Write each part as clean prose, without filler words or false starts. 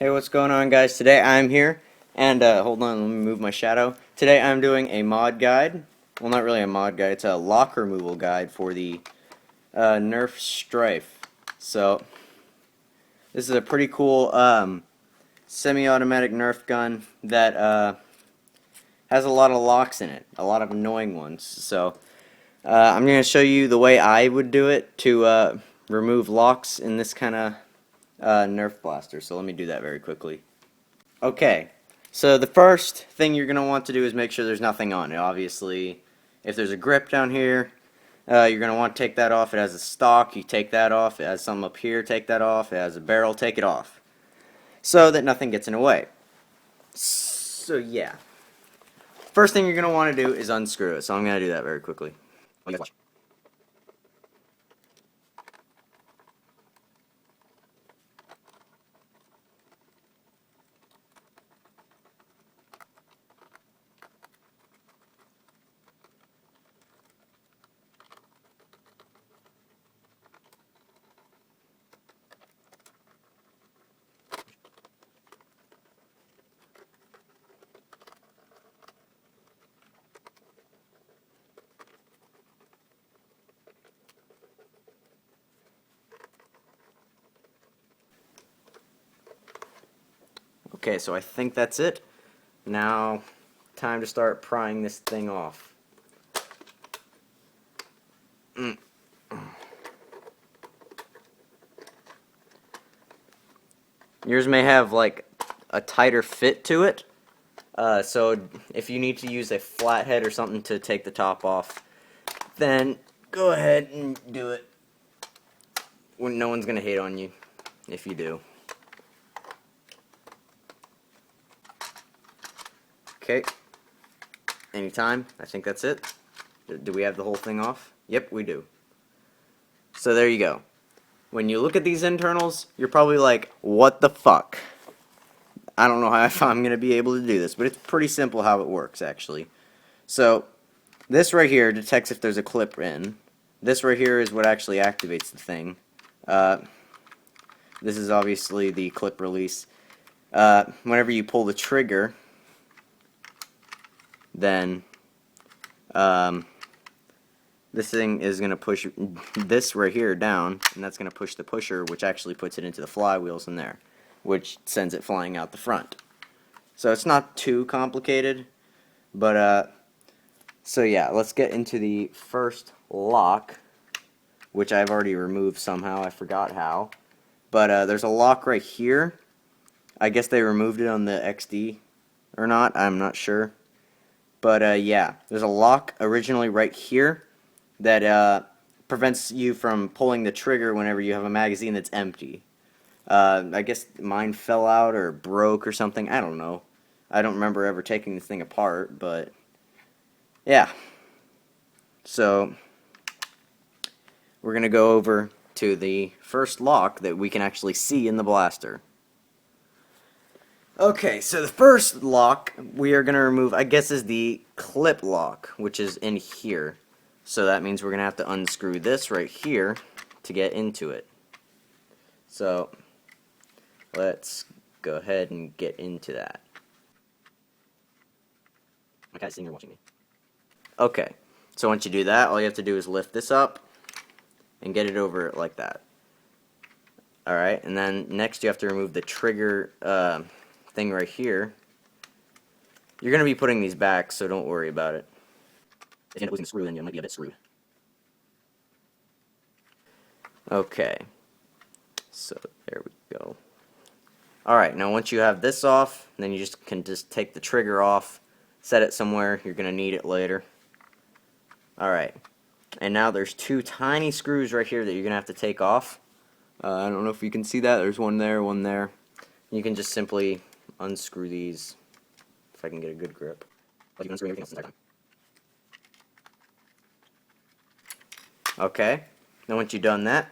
Hey, what's going on, guys? Today I'm here, and hold on, let me move my shadow. Today I'm doing a mod guide. Well, not really a mod guide, it's a lock removal guide for the Nerf Stryfe. So, this is a pretty cool semi-automatic Nerf gun that has a lot of locks in it, a lot of annoying ones. So, I'm going to show you the way I would do it to remove locks in this kind of Nerf blaster. So, let me do that very quickly. Okay, so the first thing you're going to want to do is make sure there's nothing on it. Obviously, if there's a grip down here, you're going to want to take that off. It has a stock, you take that off. It has some up here, take that off. It has a barrel, take it off. So that nothing gets in the way. So yeah, first thing you're going to want to do is unscrew it. So I'm going to do that very quickly. Watch. Okay, so I think that's it. Now, time to start prying this thing off. Yours may have like a tighter fit to it. So if you need to use a flathead or something to take the top off, then go ahead and do it. No one's going to hate on you if you do. Okay. Anytime. I think that's it. Do we have the whole thing off? Yep, we do. So there you go. When you look at these internals, you're probably like, what the fuck? I don't know if I'm going to be able to do this, but it's pretty simple how it works, actually. So, this right here detects if there's a clip in. This right here is what actually activates the thing. This is obviously the clip release. Whenever you pull the trigger, then this thing is going to push this right here down, and that's going to push the pusher, which actually puts it into the flywheels in there, which sends it flying out the front. So it's not too complicated, but so yeah, let's get into the first lock, which I've already removed somehow. I forgot how. But there's a lock right here. I guess they removed it on the XD or not. I'm not sure. But yeah, there's a lock originally right here that prevents you from pulling the trigger whenever you have a magazine that's empty. I guess mine fell out or broke or something. I don't know. I don't remember ever taking this thing apart, but yeah. So we're going to go over to the first lock that we can actually see in the blaster. Okay, so the first lock we are going to remove, I guess, is the clip lock, which is in here. So that means we're going to have to unscrew this right here to get into it. So let's go ahead and get into that. My cat's sitting here watching me. Okay, so once you do that, all you have to do is lift this up and get it over it like that. Alright, and then next you have to remove the trigger thing right here. You're going to be putting these back, so don't worry about it. If you end up losing the screw, then you might be a bit screwed. Okay, so there we go. Alright, now once you have this off, then you can just take the trigger off, set it somewhere. You're going to need it later. Alright, and now there's two tiny screws right here that you're going to have to take off. I don't know if you can see that. There's one there, one there. You can just simply unscrew these, if I can get a good grip. Like you can unscrew everything else the entire time. Okay, now once you've done that,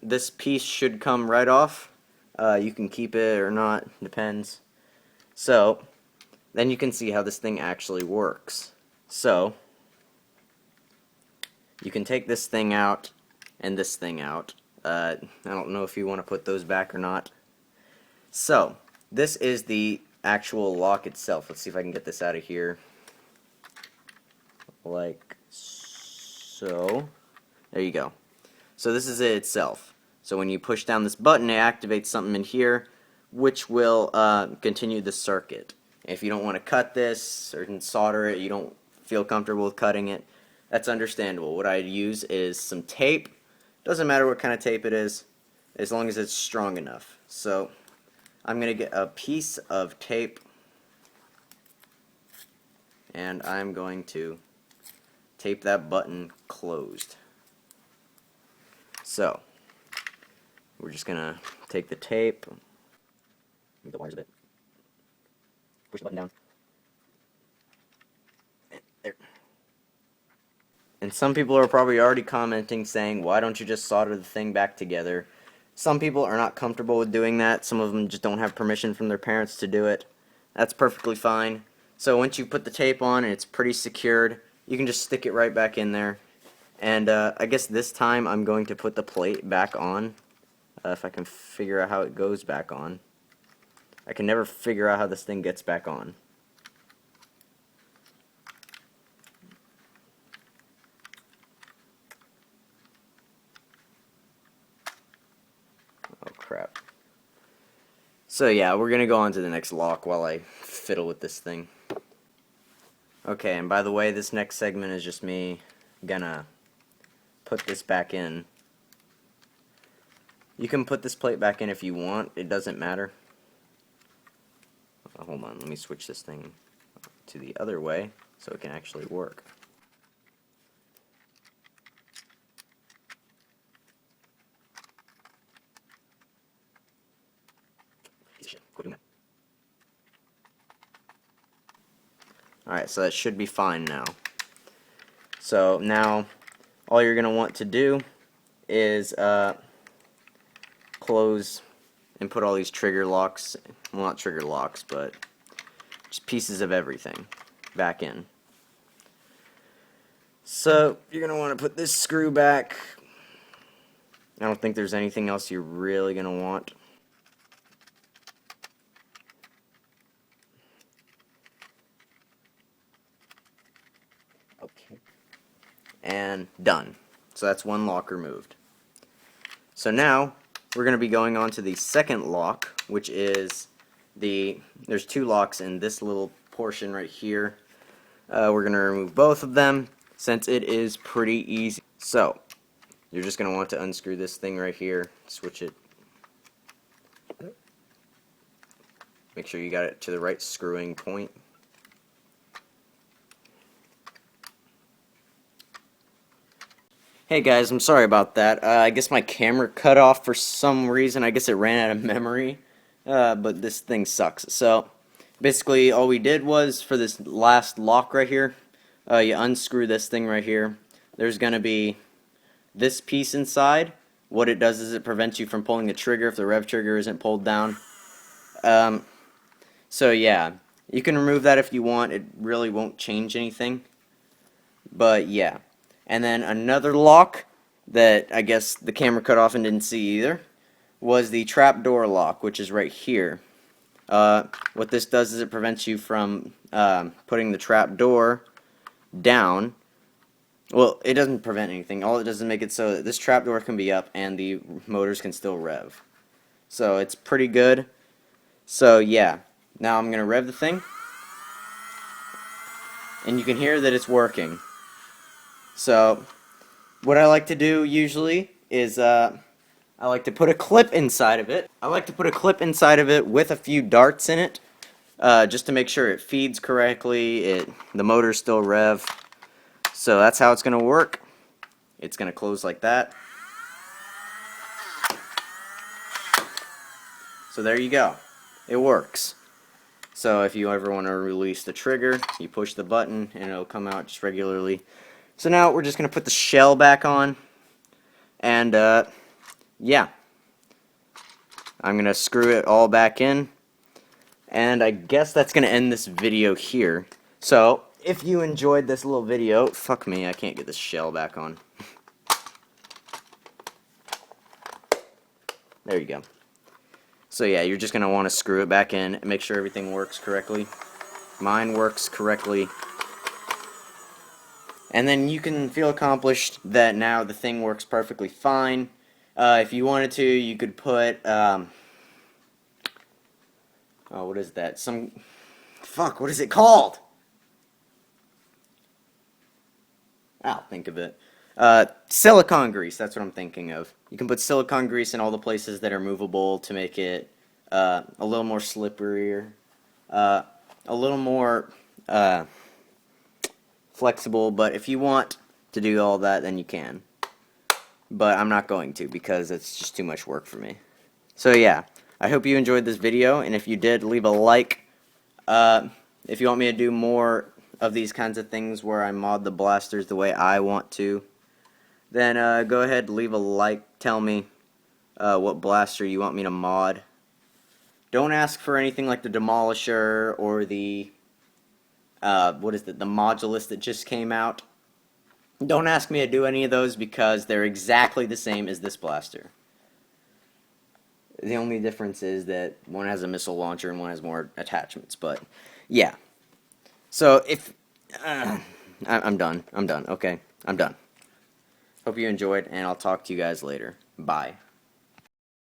this piece should come right off. You can keep it or not, depends. So, then you can see how this thing actually works. So, you can take this thing out and this thing out. I don't know if you want to put those back or not. So, this is the actual lock itself. Let's see if I can get this out of here. Like so. There you go. So this is it itself. So when you push down this button, it activates something in here, which will continue the circuit. If you don't want to cut this or solder it, you don't feel comfortable with cutting it, that's understandable. What I'd use is some tape. Doesn't matter what kind of tape it is, as long as it's strong enough. So I'm going to get a piece of tape, and I'm going to tape that button closed. So we're just going to take the tape, move the wires a bit, push the button down, and there. And some people are probably already commenting saying, why don't you just solder the thing back together? Some people are not comfortable with doing that. Some of them just don't have permission from their parents to do it. That's perfectly fine. So once you put the tape on and it's pretty secured, you can just stick it right back in there. And I guess this time I'm going to put the plate back on. If I can figure out how it goes back on. I can never figure out how this thing gets back on. Oh crap. So yeah, we're gonna go on to the next lock while I fiddle with this thing. Okay, and by the way, this next segment is just me gonna put this back in. You can put this plate back in if you want, it doesn't matter. Hold on, let me switch this thing to the other way so it can actually work. Alright, so that should be fine now. So now all you're going to want to do is close and put all these trigger locks, well not trigger locks, but just pieces of everything back in. So you're going to want to put this screw back. I don't think there's anything else you're really going to want. Okay. And done. So that's one lock removed. So now we're going to be going on to the second lock, which is there's two locks in this little portion right here. We're going to remove both of them since it is pretty easy. So you're just going to want to unscrew this thing right here, switch it. Make sure you got it to the right screwing point. Hey guys, I'm sorry about that. I guess my camera cut off for some reason. I guess it ran out of memory. But this thing sucks. So basically all we did was for this last lock right here, you unscrew this thing right here. There's going to be this piece inside. What it does is it prevents you from pulling the trigger if the rev trigger isn't pulled down. So yeah, you can remove that if you want. It really won't change anything. But yeah. And then another lock that I guess the camera cut off and didn't see either was the trapdoor lock, which is right here. What this does is it prevents you from putting the trapdoor down. Well, it doesn't prevent anything. All it does is make it so that this trapdoor can be up and the motors can still rev. So it's pretty good. So yeah, now I'm going to rev the thing. And you can hear that it's working. So what I like to do usually is I like to put a clip inside of it. I like to put a clip inside of it with a few darts in it, just to make sure it feeds correctly, the motor's still rev. So that's how it's going to work. It's going to close like that. So there you go. It works. So if you ever want to release the trigger, you push the button and it'll come out just regularly. So now we're just going to put the shell back on. And yeah. I'm going to screw it all back in. And I guess that's going to end this video here. So if you enjoyed this little video, fuck me, I can't get this shell back on. There you go. So yeah, you're just going to want to screw it back in and make sure everything works correctly. Mine works correctly. And then you can feel accomplished that now the thing works perfectly fine. If you wanted to, you could put, oh, what is that? What is it called? I'll think of it. Silicone grease, that's what I'm thinking of. You can put silicone grease in all the places that are movable to make it a little more slipperier, a little more flexible, but if you want to do all that, then you can. But I'm not going to because it's just too much work for me. So yeah, I hope you enjoyed this video, and if you did, leave a like. If you want me to do more of these kinds of things where I mod the blasters the way I want to, then go ahead, leave a like, tell me what blaster you want me to mod. Don't ask for anything like the Demolisher or the the Modulus that just came out. Don't ask me to do any of those because they're exactly the same as this blaster. The only difference is that one has a missile launcher and one has more attachments, but yeah. So if I'm done, okay, I'm done. Hope you enjoyed, and I'll talk to you guys later. Bye.